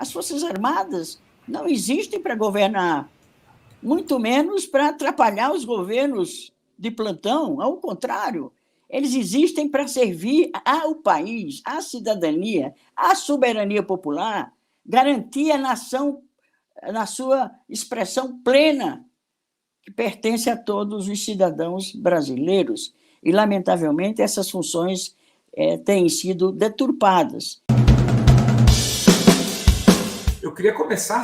As Forças Armadas não existem para governar, muito menos para atrapalhar os governos de plantão. Ao contrário, eles existem para servir ao país, à cidadania, à soberania popular, garantir a nação na sua expressão plena, que pertence a todos os cidadãos brasileiros. E, lamentavelmente, essas funções têm sido deturpadas. Eu queria começar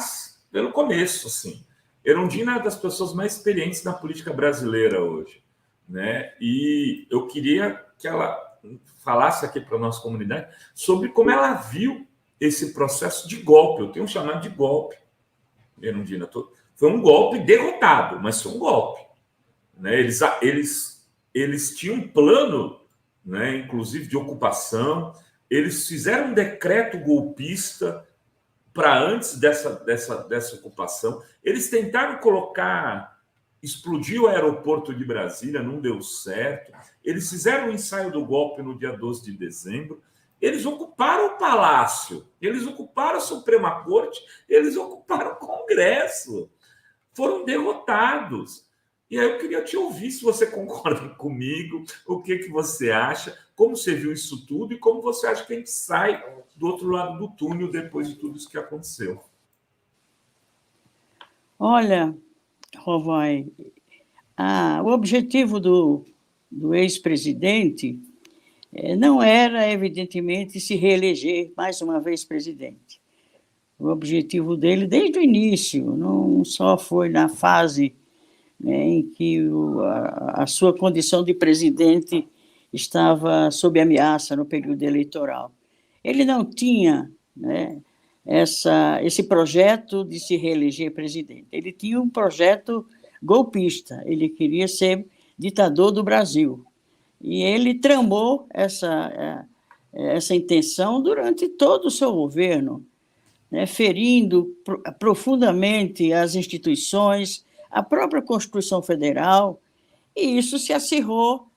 pelo começo, assim. Erundina é uma das pessoas mais experientes na política brasileira hoje, né? E eu queria que ela falasse aqui para a nossa comunidade sobre como ela viu esse processo de golpe. Eu tenho chamado de golpe, Erundina. Foi um golpe derrotado, mas foi um golpe, né? Eles tinham um plano, né, inclusive de ocupação. Eles fizeram um decreto golpista para antes dessa ocupação. Eles tentaram explodir o aeroporto de Brasília, não deu certo. Eles fizeram o ensaio do golpe no dia 12 de dezembro. Eles ocuparam o Palácio, eles ocuparam a Suprema Corte, eles ocuparam o Congresso. Foram derrotados. E aí eu queria te ouvir se você concorda comigo, o que você acha, como você viu isso tudo e como você acha que a gente sai do outro lado do túnel depois de tudo isso que aconteceu. Olha, Rovai, o objetivo do ex-presidente não era, evidentemente, se reeleger mais uma vez presidente. O objetivo dele, desde o início, não só foi na fase, né, em que a sua condição de presidente estava sob ameaça no período eleitoral. Ele não tinha, né, esse projeto de se reeleger presidente. Ele tinha um projeto golpista, ele queria ser ditador do Brasil. E ele tramou essa intenção durante todo o seu governo, né, ferindo profundamente as instituições, a própria Constituição Federal, e isso se acirrou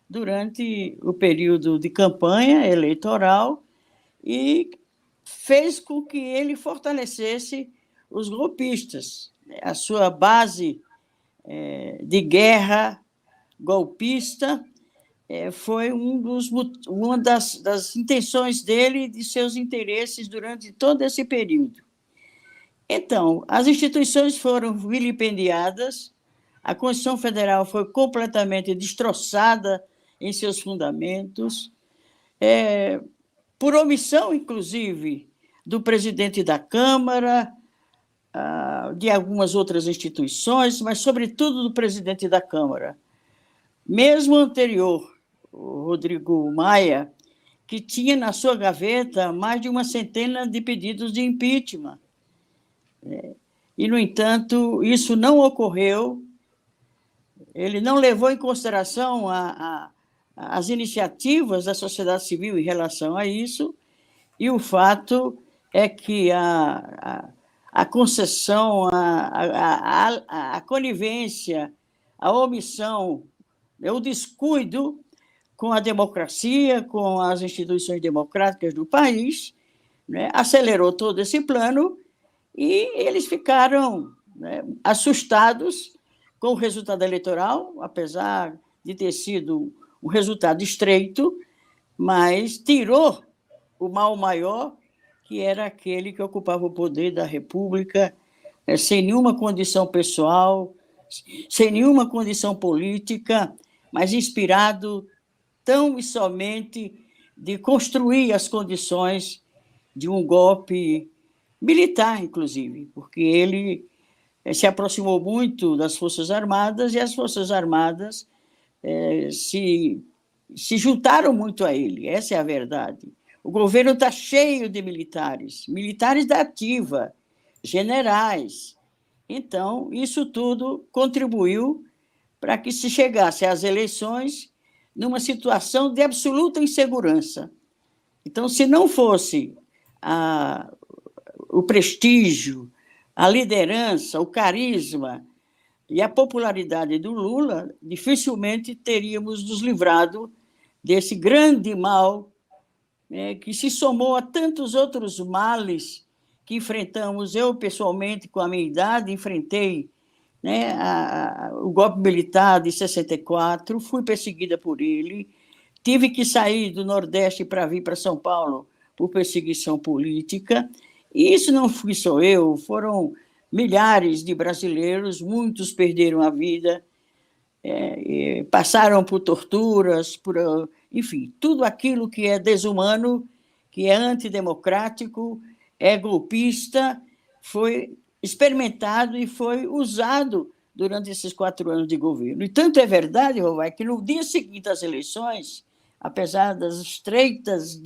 durante o período de campanha eleitoral e fez com que ele fortalecesse os golpistas. A sua base de guerra golpista foi uma das intenções dele, de seus interesses durante todo esse período. Então, as instituições foram vilipendiadas, a Constituição Federal foi completamente destroçada em seus fundamentos, por omissão, inclusive, do presidente da Câmara, de algumas outras instituições, mas, sobretudo, do presidente da Câmara. Mesmo anterior, o Rodrigo Maia, que tinha na sua gaveta mais de uma centena de pedidos de impeachment. E, no entanto, isso não ocorreu. Ele não levou em consideração as iniciativas da sociedade civil em relação a isso, e o fato é que a concessão, a conivência, a omissão, o descuido com a democracia, com as instituições democráticas do país, né, acelerou todo esse plano e eles ficaram, né, assustados com o resultado eleitoral, apesar de ter sido um resultado estreito, mas tirou o mal maior, que era aquele que ocupava o poder da República, sem nenhuma condição pessoal, sem nenhuma condição política, mas inspirado tão e somente de construir as condições de um golpe militar, inclusive, porque ele se aproximou muito das Forças Armadas e as Forças Armadas se juntaram muito a ele, essa é a verdade. O governo está cheio de militares da ativa, generais. Então, isso tudo contribuiu para que se chegasse às eleições numa situação de absoluta insegurança. Então, se não fosse o prestígio, a liderança, o carisma e a popularidade do Lula, dificilmente teríamos nos livrado desse grande mal, que se somou a tantos outros males que enfrentamos, eu pessoalmente, com a minha idade, enfrentei, né, o golpe militar de 64, fui perseguida por ele, tive que sair do Nordeste para vir para São Paulo por perseguição política, e isso não fui só eu, foram milhares de brasileiros, muitos perderam a vida, passaram por torturas, enfim, tudo aquilo que é desumano, que é antidemocrático, é golpista, foi experimentado e foi usado durante esses 4 anos de governo. E tanto é verdade, Rovai, que no dia seguinte às eleições, apesar das estreitas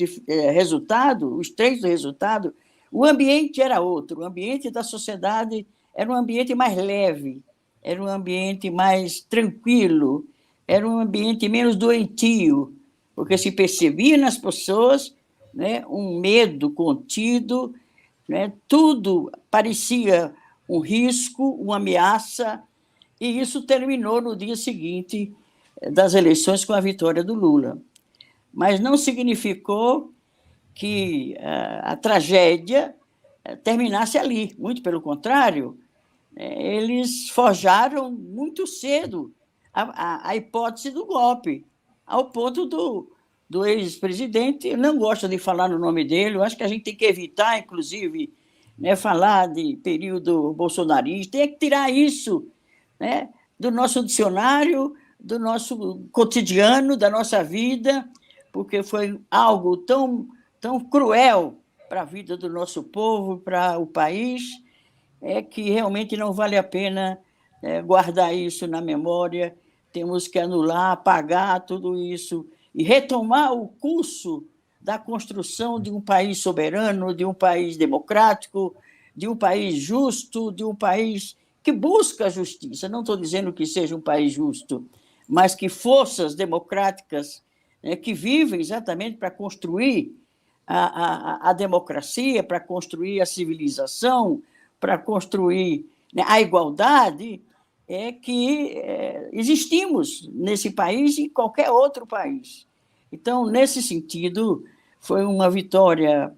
o estreito resultado, o ambiente era outro, o ambiente da sociedade era um ambiente mais leve, era um ambiente mais tranquilo, era um ambiente menos doentio, porque se percebia nas pessoas, né, um medo contido, né, tudo parecia um risco, uma ameaça, e isso terminou no dia seguinte das eleições com a vitória do Lula. Mas não significou que a tragédia terminasse ali, muito pelo contrário, eles forjaram muito cedo a hipótese do golpe, ao ponto do ex-presidente, eu não gosto de falar no nome dele, eu acho que a gente tem que evitar, inclusive, né, falar de período bolsonarista, tem que tirar isso, né, do nosso dicionário, do nosso cotidiano, da nossa vida, porque foi algo tão cruel para a vida do nosso povo, para o país, que realmente não vale a pena guardar isso na memória, temos que anular, apagar tudo isso e retomar o curso da construção de um país soberano, de um país democrático, de um país justo, de um país que busca a justiça. Não estou dizendo que seja um país justo, mas que forças democráticas que vivem exatamente para construir a democracia, para construir a civilização, para construir a igualdade, que existimos nesse país e em qualquer outro país. Então, nesse sentido, foi uma vitória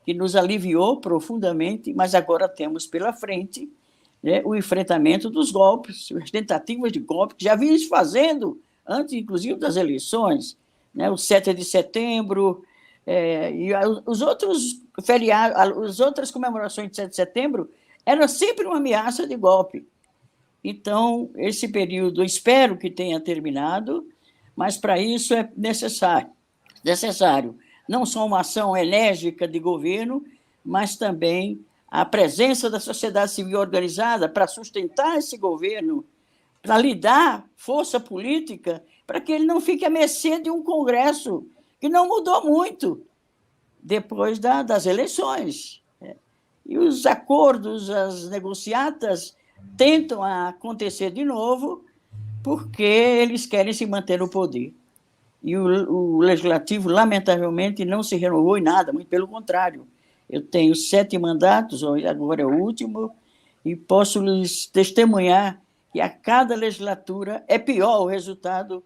que nos aliviou profundamente, mas agora temos pela frente o enfrentamento dos golpes, as tentativas de golpe, que já vínhamos fazendo antes, inclusive, das eleições, o 7 de setembro, e os outros feriados, as outras comemorações de 7 de setembro, era sempre uma ameaça de golpe. Então, esse período, espero que tenha terminado, mas para isso é necessário não só uma ação enérgica de governo, mas também a presença da sociedade civil organizada para sustentar esse governo, para lhe dar força política, para que ele não fique à mercê de um Congresso que não mudou muito depois das eleições. E os acordos, as negociatas, tentam acontecer de novo porque eles querem se manter no poder. E o Legislativo, lamentavelmente, não se renovou em nada, muito pelo contrário. Eu tenho 7 mandatos, agora é o último, e posso lhes testemunhar que a cada legislatura é pior o resultado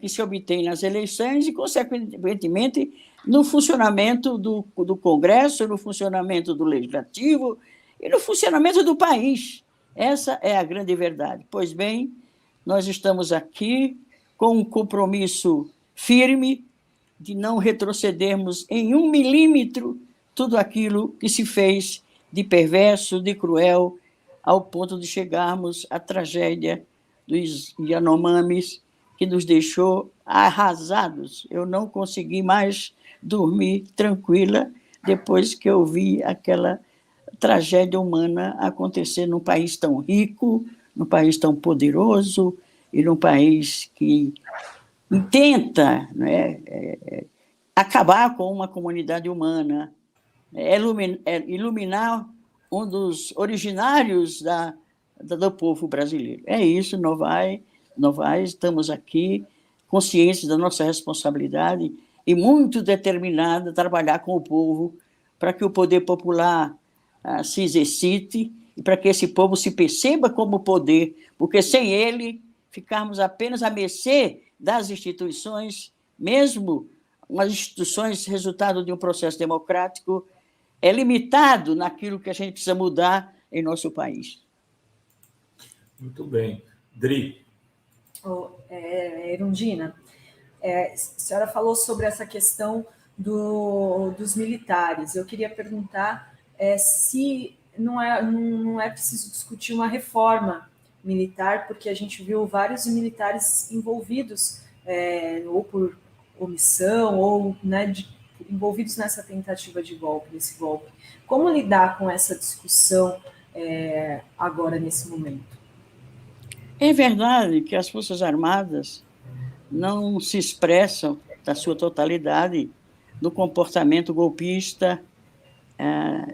que se obtém nas eleições e, consequentemente, no funcionamento do Congresso, no funcionamento do Legislativo e no funcionamento do país. Essa é a grande verdade. Pois bem, nós estamos aqui com um compromisso firme de não retrocedermos em 1 milímetro tudo aquilo que se fez de perverso, de cruel, ao ponto de chegarmos à tragédia dos Yanomamis, que nos deixou arrasados. Eu não consegui mais dormir tranquila depois que eu vi aquela tragédia humana acontecer num país tão rico, num país tão poderoso e num país que tenta acabar com uma comunidade humana, iluminar um dos originários do povo brasileiro. É isso, Novais, estamos aqui, conscientes da nossa responsabilidade e muito determinada a trabalhar com o povo para que o poder popular se exercite e para que esse povo se perceba como poder, porque sem ele ficarmos apenas à mercê das instituições, mesmo as instituições resultado de um processo democrático, é limitado naquilo que a gente precisa mudar em nosso país. Muito bem. Dri. Erundina, a senhora falou sobre essa questão dos militares. Eu queria perguntar se não é preciso discutir uma reforma militar, porque a gente viu vários militares envolvidos, ou por omissão, ou, né, envolvidos nessa tentativa de golpe, nesse golpe. Como lidar com essa discussão agora, nesse momento? É verdade que as Forças Armadas não se expressam da sua totalidade no comportamento golpista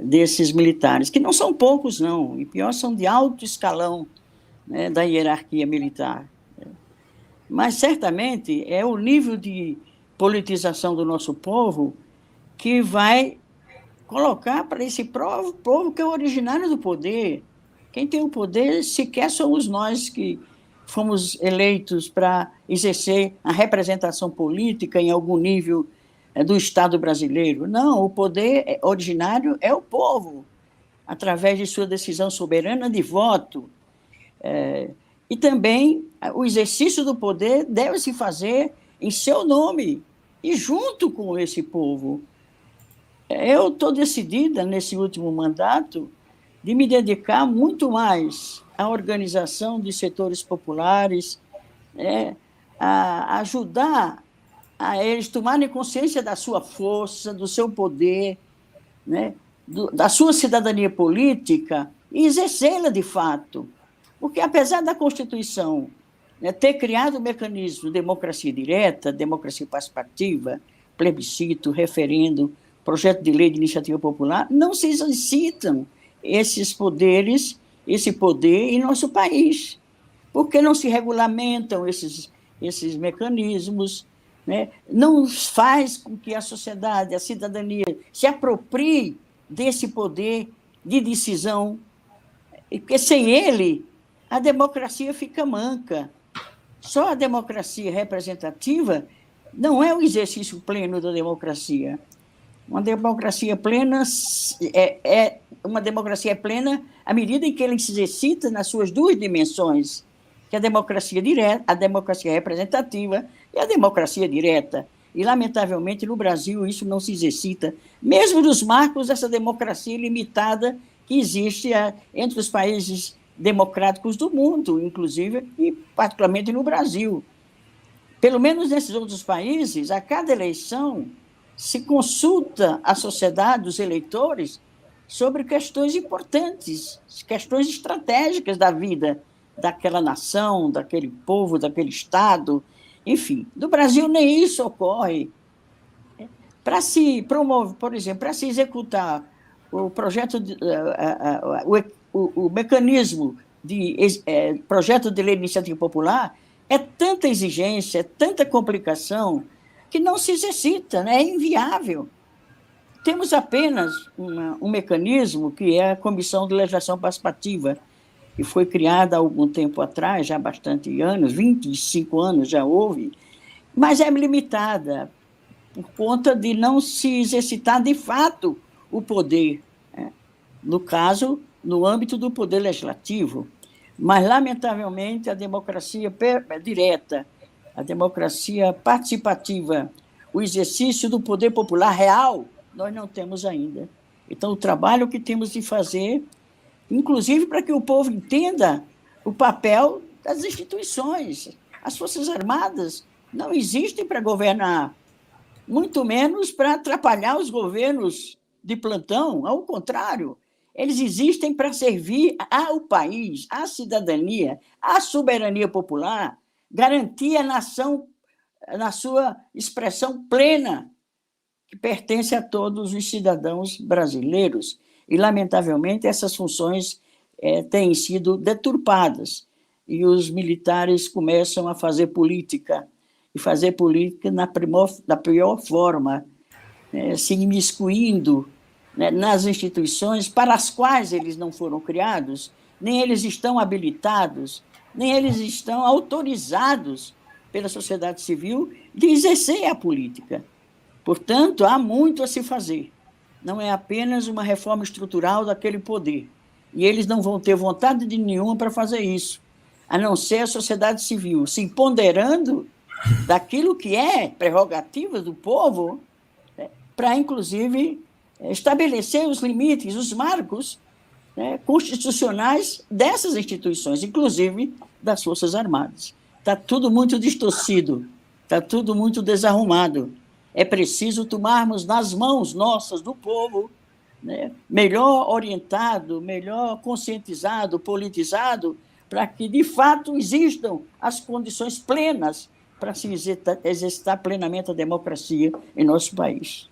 desses militares, que não são poucos, não, e pior, são de alto escalão, né, da hierarquia militar. Mas, certamente, é o nível de politização do nosso povo que vai colocar para esse povo que é originário do poder. Quem tem o poder sequer somos nós que fomos eleitos para exercer a representação política em algum nível do Estado brasileiro. Não, o poder originário é o povo, através de sua decisão soberana de voto. E também o exercício do poder deve se fazer em seu nome e junto com esse povo. Eu estou decidida, nesse último mandato, de me dedicar muito mais à organização de setores populares, a ajudar a eles tomarem consciência da sua força, do seu poder, né, da sua cidadania política e exercê-la de fato. Porque, apesar da Constituição, né, ter criado o mecanismo de democracia direta, democracia participativa, plebiscito, referendo, projeto de lei de iniciativa popular, não se exercitam esses poderes, esse poder em nosso país, porque não se regulamentam esses mecanismos, né? Não faz com que a sociedade, a cidadania, se aproprie desse poder de decisão, porque sem ele a democracia fica manca. Só a democracia representativa não é o exercício pleno da democracia. Uma democracia plena uma democracia plena à medida em que ela se exercita nas suas duas dimensões, que é a democracia direta, a democracia representativa e a democracia direta. E, lamentavelmente, no Brasil, isso não se exercita, mesmo nos marcos dessa democracia limitada que existe entre os países democráticos do mundo, inclusive, e particularmente no Brasil. Pelo menos nesses outros países, a cada eleição se consulta a sociedade, os eleitores, sobre questões importantes, questões estratégicas da vida daquela nação, daquele povo, daquele Estado, enfim. No Brasil, nem isso ocorre. Para se promover, por exemplo, para se executar o projeto, o mecanismo de projeto de lei de iniciativa popular, é tanta exigência, é tanta complicação, que não se exercita, né? É inviável. Temos apenas um mecanismo, que é a Comissão de Legislação Participativa, que foi criada há algum tempo atrás, já há bastante anos, 25 anos já houve, mas é limitada por conta de não se exercitar de fato o poder, né? No caso, no âmbito do poder legislativo. Mas, lamentavelmente, a democracia direta, a democracia participativa, o exercício do poder popular real, nós não temos ainda. Então, o trabalho que temos de fazer, inclusive para que o povo entenda o papel das instituições. As Forças Armadas não existem para governar, muito menos para atrapalhar os governos de plantão, ao contrário, eles existem para servir ao país, à cidadania, à soberania popular, garantir a nação na sua expressão plena, que pertence a todos os cidadãos brasileiros. E, lamentavelmente, essas funções têm sido deturpadas, e os militares começam a fazer política, e fazer política da pior forma, se imiscuindo, né, nas instituições para as quais eles não foram criados, nem eles estão habilitados, nem eles estão autorizados pela sociedade civil de exercer a política. Portanto, há muito a se fazer. não é apenas uma reforma estrutural daquele poder. E eles não vão ter vontade de nenhuma para fazer isso, a não ser a sociedade civil se empoderando daquilo que é prerrogativa do povo, para, inclusive, estabelecer os limites, os marcos, constitucionais dessas instituições, inclusive das Forças Armadas. Está tudo muito distorcido, está tudo muito desarrumado. É preciso tomarmos nas mãos nossas, do povo, melhor orientado, melhor conscientizado, politizado, para que, de fato, existam as condições plenas para se exercitar plenamente a democracia em nosso país.